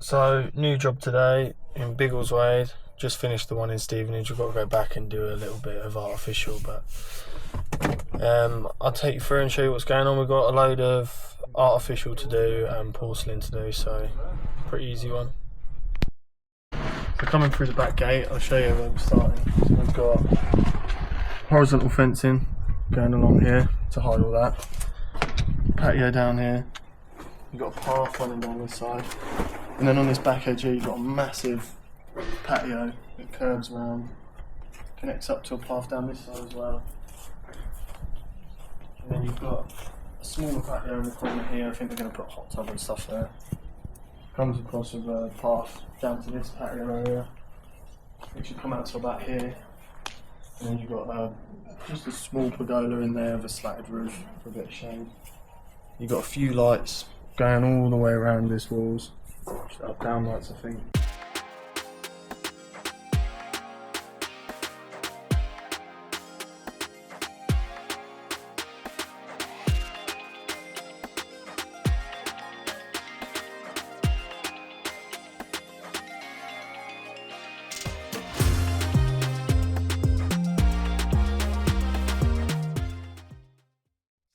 So, new job today in Biggleswade. Just finished the one in Stevenage. We've got to go back and do a little bit of artificial, but I'll take you through and show you what's going on. We've got a load of artificial to do and porcelain to do, so pretty easy one. So coming through the back gate, I'll show you where we're starting. So we've got horizontal fencing going along here to hide all that. Patio down here. You've got a path running down this side. And then on this back edge here, you've got a massive patio that curves around, connects up to a path down this side as well. And then you've got a smaller patio in the corner here. I think they're going to put a hot tub and stuff there. Comes across with a path down to this patio area, which should come out to about here. And then you've got just a small pergola in there with a slatted roof for a bit of shade. You've got a few lights going all the way around this walls. Just up down lights, I think.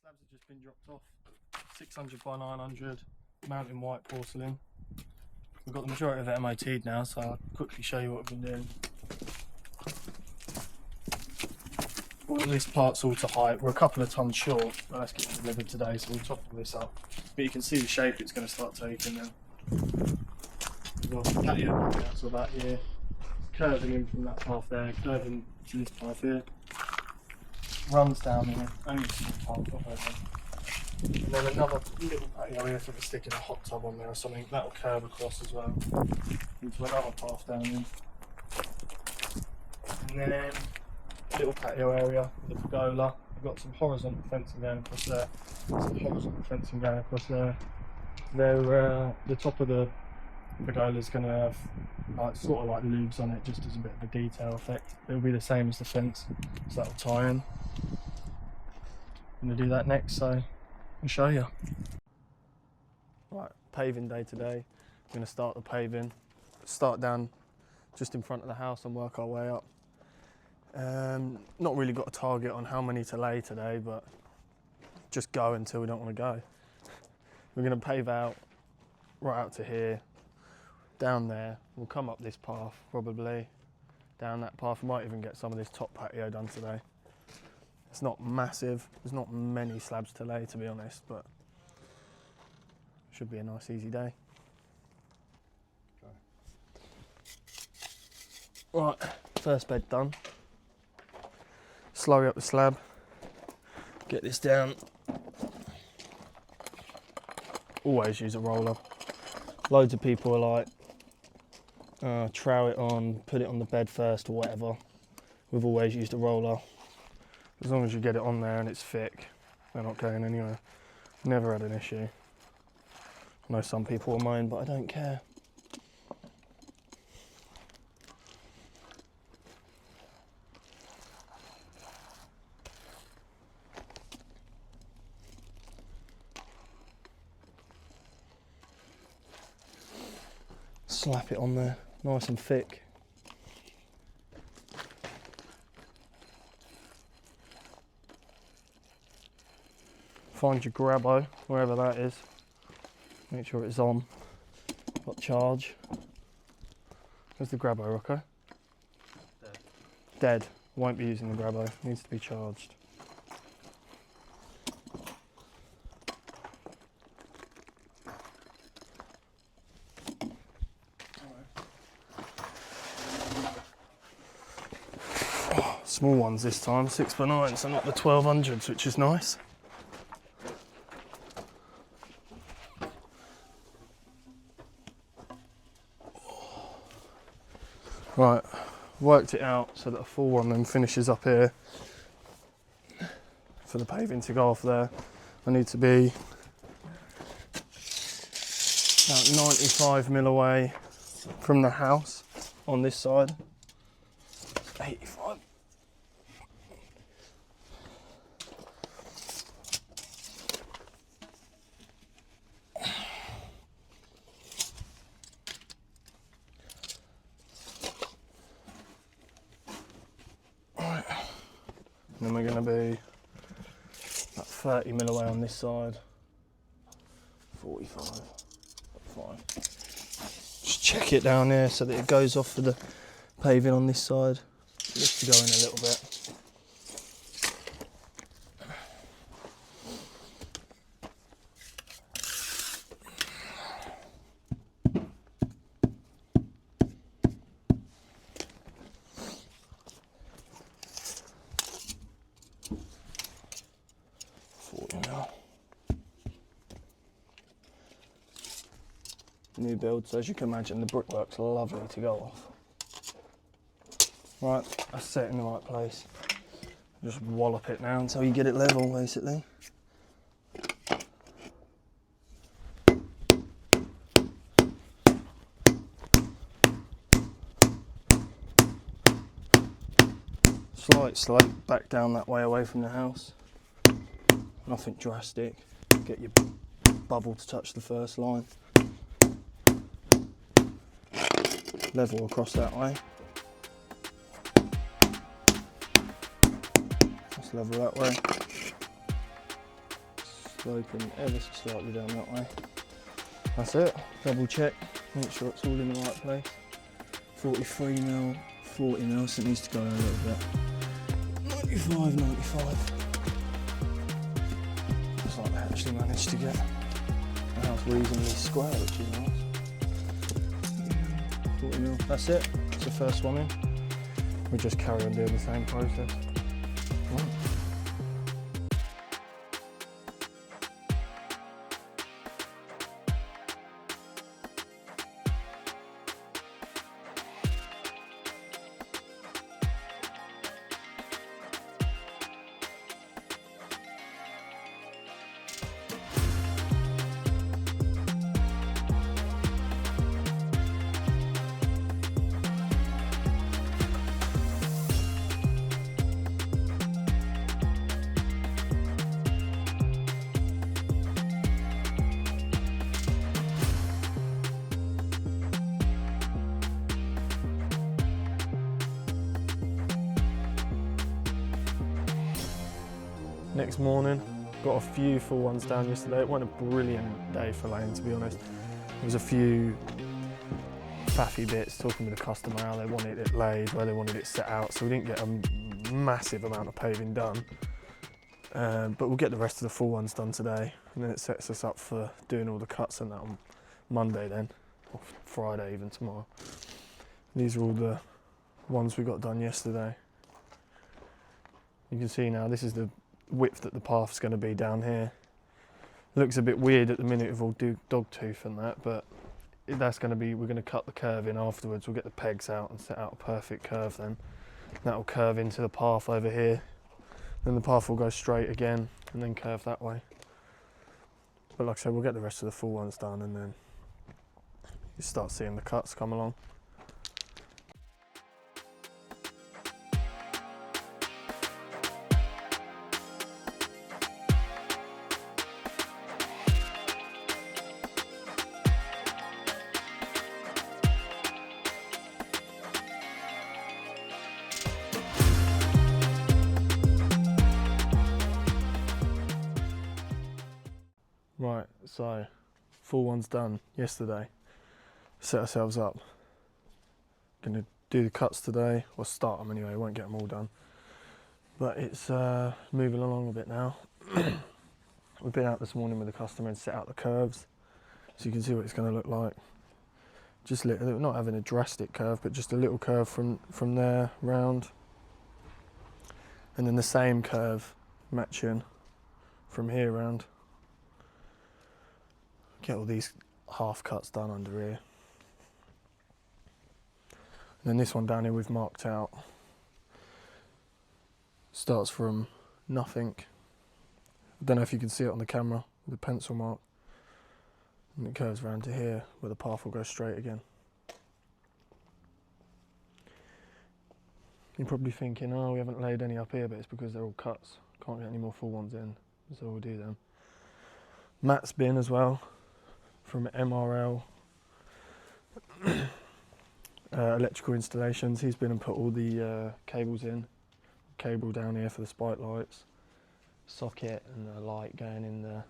Slabs have just been dropped off. 600 by 900 mountain white porcelain. We've got the majority of it MOT'd now, so I'll quickly show you what we've been doing. All this part's all to height. We're a couple of tons short, but that's getting delivered today, so we'll top all this up. But you can see the shape it's going to start taking now. We've got the patio coming out to about here, curving in from that path there, curving to this path here. Runs down here, only a small part, not very long. And then another little patio here, so we're sticking a hot tub on there or something. That'll curve across as well into another path down here. And then a little patio area with a pergola. We've got some horizontal fencing going across there. Some horizontal fencing going across there. The top of the pergola is going to have sort of like loops on it, just as a bit of a detail effect. It'll be the same as the fence, so that'll tie in. I'm going to do that next, so I'll show you. Right, paving day today. I'm going to start the paving. Start down just in front of the house and work our way up. Not really got a target on how many to lay today, but just go until we don't want to go. We're going to pave out right out to here, down there. We'll come up this path probably, down that path. We might even get some of this top patio done today. It's not massive, there's not many slabs to lay, to be honest, but should be a nice easy day. Right, first bed done. Slurry up the slab, get this down. Always use a roller. Loads of people are like, trowel it on, put it on the bed first or whatever. We've always used a roller. As long as you get it on there and it's thick, they're not going anywhere. Never had an issue. I know some people will moan, but I don't care. Slap it on there, nice and thick. Find your grabbo, wherever that is. Make sure it's on. Got charge. Where's the grabbo, Rocco? Dead. Dead. Won't be using the grabbo. Needs to be charged. Oh, small ones this time, 6x9, so not the 1200s, which is nice. Right, worked it out so that a full one then finishes up here. For the paving to go off there, I need to be about 95mm away from the house on this side. 85. And then we're going to be about 30 mil away on this side. 45. Fine. Just check it down there so that it goes off for the paving on this side. Just to go in a little bit. New build, so as you can imagine the brickwork's lovely to go off. Right, that's set in the right place. Just wallop it now until you get it level basically. Slight slope back down that way away from the house. Nothing drastic. Get your bubble to touch the first line. Level across that way. Let's level that way. Sloping ever so slightly down that way. That's it. Double check. Make sure it's all in the right place. 43 mil, 40 mil, so it needs to go in a little bit. 95, 95. Looks like they actually managed to get the house reasonably square, which is nice. 40 mil. That's it. It's the first one in. We just carry on doing the same process. Right. Next morning, got a few full ones down yesterday. It wasn't a brilliant day for laying, to be honest. There was a few faffy bits, talking with the customer how they wanted it laid, where they wanted it set out, so we didn't get a massive amount of paving done. But we'll get the rest of the full ones done today, and then it sets us up for doing all the cuts and that on Monday then, or Friday even tomorrow. These are all the ones we got done yesterday. You can see now this is the width that the path's going to be down here. Looks a bit weird at the minute with all dog tooth and that, but that's going to be, we're going to cut the curve in afterwards. We'll get the pegs out and set out a perfect curve then. That'll curve into the path over here. Then the path will go straight again and then curve that way. But like I said, we'll get the rest of the full ones done and then you start seeing the cuts come along. Right, so full one's done yesterday. Set ourselves up. Gonna do the cuts today, or start them anyway, won't get them all done. But it's moving along a bit now. We've been out this morning with the customer and set out the curves, so you can see what it's gonna look like. Just not having a drastic curve, but just a little curve from there round. And then the same curve matching from here round. Get all these half cuts done under here. And then this one down here we've marked out. Starts from nothing. I don't know if you can see it on the camera, with the pencil mark. And it curves around to here, where the path will go straight again. You're probably thinking, oh, we haven't laid any up here, but it's because they're all cuts. Can't get any more full ones in, so we'll do them. Matt's been as well. From MRL Electrical Installations. He's been and put all the cables in, cable down here for the spike lights, socket and the light going in the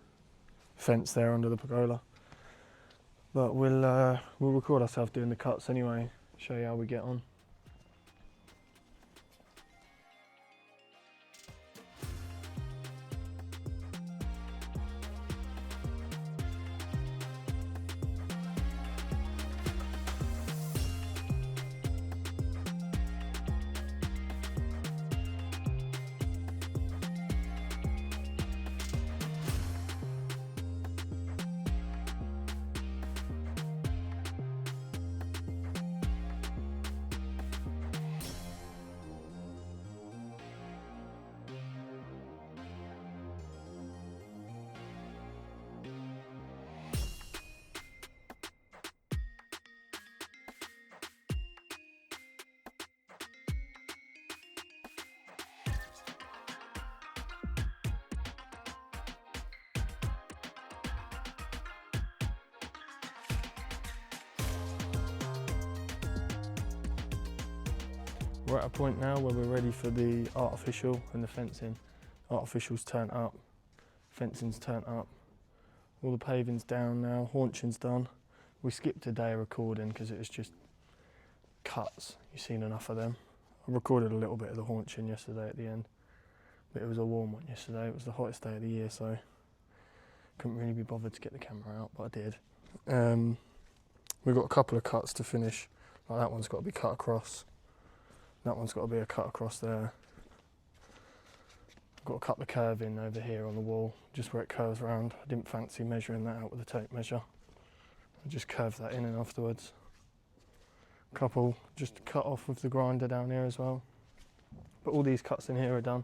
fence there under the pergola. But we'll record ourselves doing the cuts anyway, show you how we get on. We're at a point now where we're ready for the artificial and the fencing. Artificial's turned up, fencing's turned up, all the paving's down now, haunching's done. We skipped a day of recording because it was just cuts, you've seen enough of them. I recorded a little bit of the haunching yesterday at the end, but it was a warm one yesterday, it was the hottest day of the year, so couldn't really be bothered to get the camera out, but I did. We've got a couple of cuts to finish, like that one's got to be cut across. That one's got to be a cut across there. I've got to cut the curve in over here on the wall, just where it curves around. I didn't fancy measuring that out with a tape measure. I just curved that in afterwards. A couple just cut off with the grinder down here as well. But all these cuts in here are done.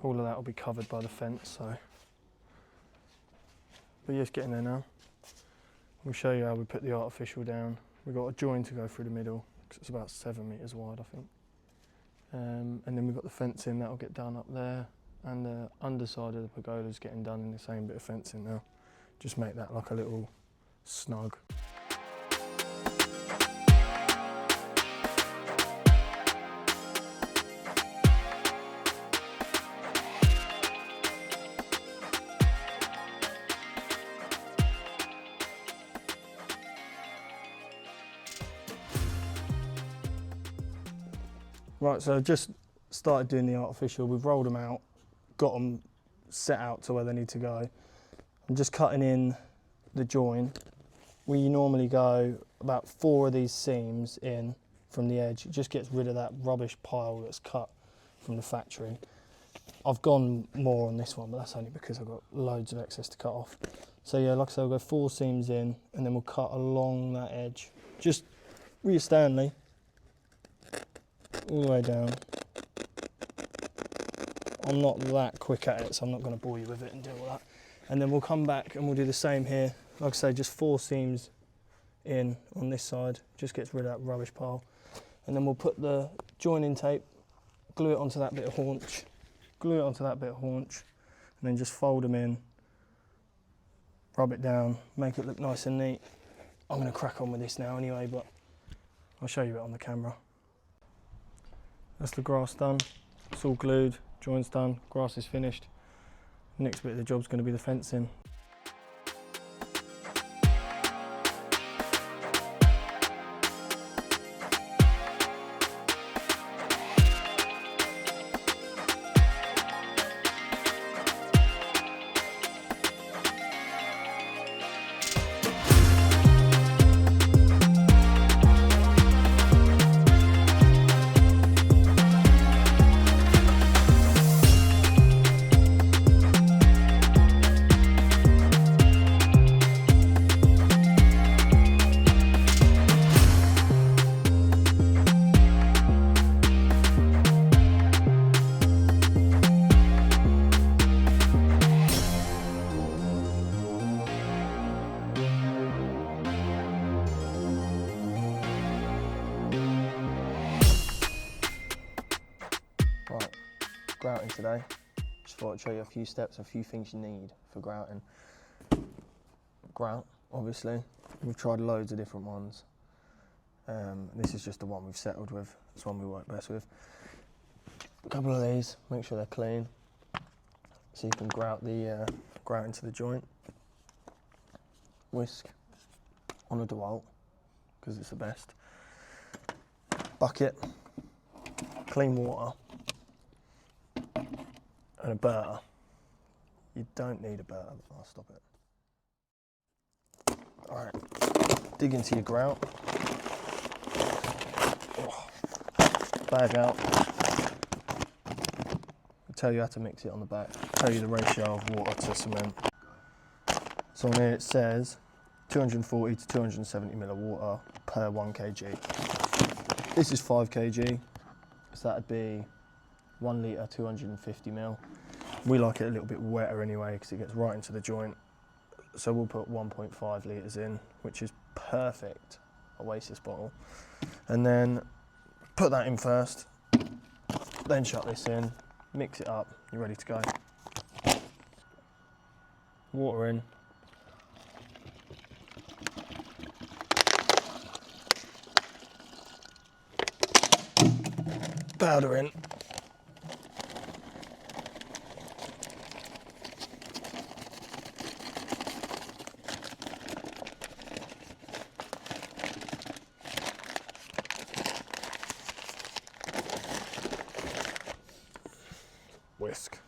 All of that will be covered by the fence, so. But yeah, it's getting there now. We'll show you how we put the artificial down. We've got a join to go through the middle. It's about 7 metres wide, I think. And then we've got the fencing that'll get done up there, and the underside of the pergola's getting done in the same bit of fencing now. Just make that like a little snug. Right, so I've just started doing the artificial. We've rolled them out, got them set out to where they need to go. I'm just cutting in the join. We normally go about 4 of these seams in from the edge. It just gets rid of that rubbish pile that's cut from the factory. I've gone more on this one, but that's only because I've got loads of excess to cut off. So yeah, like I said, I'll go 4 seams in, and then we'll cut along that edge. Just with your Stanley, all the way down. I'm not that quick at it, so I'm not going to bore you with it and do all that. And then we'll come back and we'll do the same here. Like I say, just 4 seams in on this side, just gets rid of that rubbish pile. And then we'll put the joining tape, glue it onto that bit of haunch, and then just fold them in, rub it down, make it look nice and neat. I'm going to crack on with this now anyway, but I'll show you it on the camera. That's the grass done, it's all glued, joints done, grass is finished. Next bit of the job's going to be the fencing. Grouting today. Just thought I'd show you a few steps, a few things you need for grouting. Grout, obviously. We've tried loads of different ones. This is just the one we've settled with That's one we work best with. A couple of these, make sure they're clean, so you can grout into the joint. Whisk on a DeWalt, because it's the best. Bucket, clean water, and a burter. You don't need a burter. I'll stop it. All right, dig into your grout. Oh. Bag out. I'll tell you how to mix it on the back. I'll tell you the ratio of water to cement. So on here it says 240 to 270 ml of water per 1 kg. This is 5 kg, so that'd be 1 litre, 250 ml. We like it a little bit wetter anyway because it gets right into the joint. So we'll put 1.5 litres in, which is perfect. Oasis bottle. And then put that in first, then shut this in, mix it up, you're ready to go. Water in. Powder in. Whisk.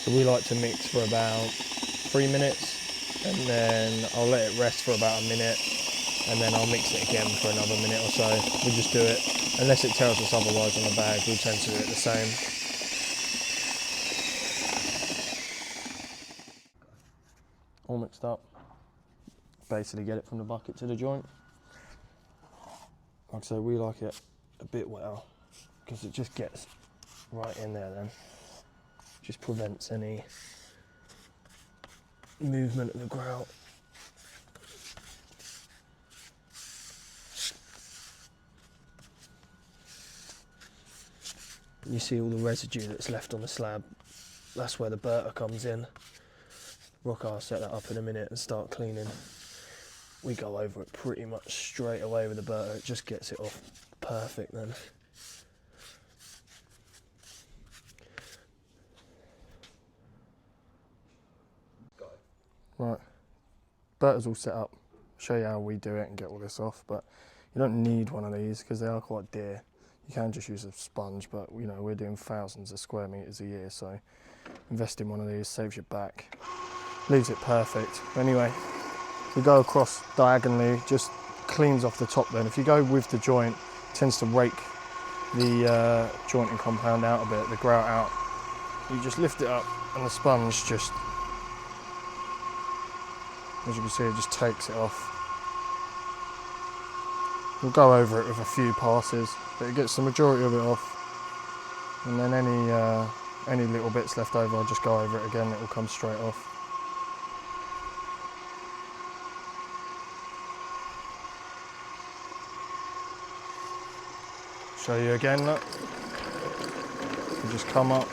So we like to mix for about 3 minutes, and then I'll let it rest for about a minute, and then I'll mix it again for another minute or so. We just do it, unless it tells us otherwise on the bag, we tend to do it the same. All mixed up. Basically get it from the bucket to the joint. Like I say, we like it a bit wetter, because it just gets right in there then. Just prevents any movement of the grout. You see all the residue that's left on the slab. That's where the burter comes in. Rock, I'll set that up in a minute and start cleaning. We go over it pretty much straight away with the burter. It just gets it off perfect then. Right, burter's all set up. Show you how we do it and get all this off, but you don't need one of these because they are quite dear. You can just use a sponge, but you know, we're doing thousands of square meters a year, so invest in one of these, saves your back, leaves it perfect. Anyway, if you go across diagonally, just cleans off the top then. If you go with the joint, it tends to rake the joint and compound out a bit, the grout out. You just lift it up and the sponge just, as you can see, it just takes it off. We'll go over it with a few passes, but it gets the majority of it off. And then any little bits left over, I'll just go over it again, it will come straight off. Show you again, look. You just come up.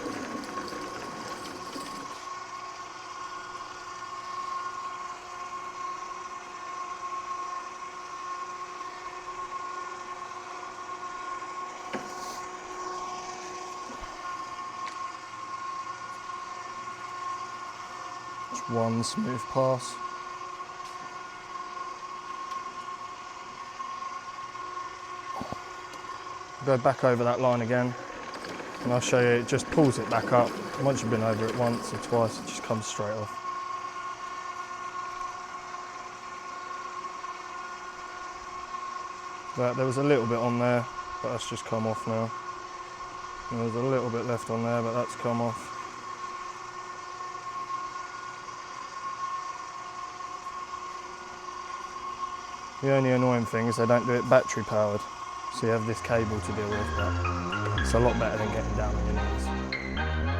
Just one smooth pass. Go back over that line again, and I'll show you, it just pulls it back up. Once you've been over it once or twice, it just comes straight off. There was a little bit on there, but that's just come off now. And there's a little bit left on there, but that's come off. The only annoying thing is they don't do it battery powered, so you have this cable to deal with, but it's a lot better than getting down on your knees.